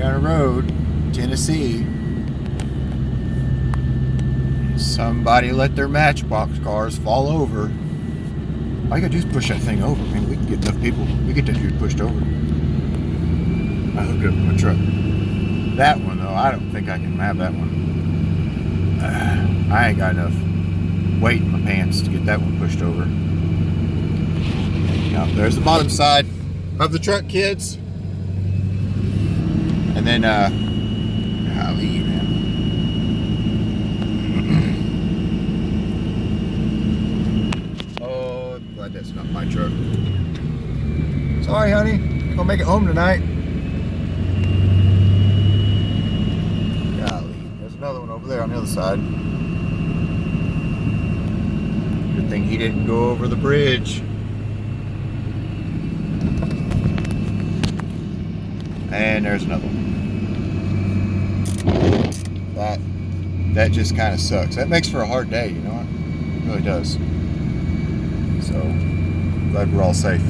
down the road, Tennessee, somebody let their Matchbox cars fall over. All you gotta do is push that thing over. Man, we can get enough people. We get that dude pushed over. I hooked it up with my truck. That one though, I don't think I can have that one. I ain't got enough weight in my pants to get that one pushed over. Now, there's the bottom side of the truck, kids. And then, golly, man. Oh, I'm glad that's not my truck. Sorry, honey. Gonna make it home tonight. Golly, there's another one over there on the other side. Good thing he didn't go over the bridge. And there's another one. That just kind of sucks. That makes for a hard day, you know what? It really does. So, glad we're all safe.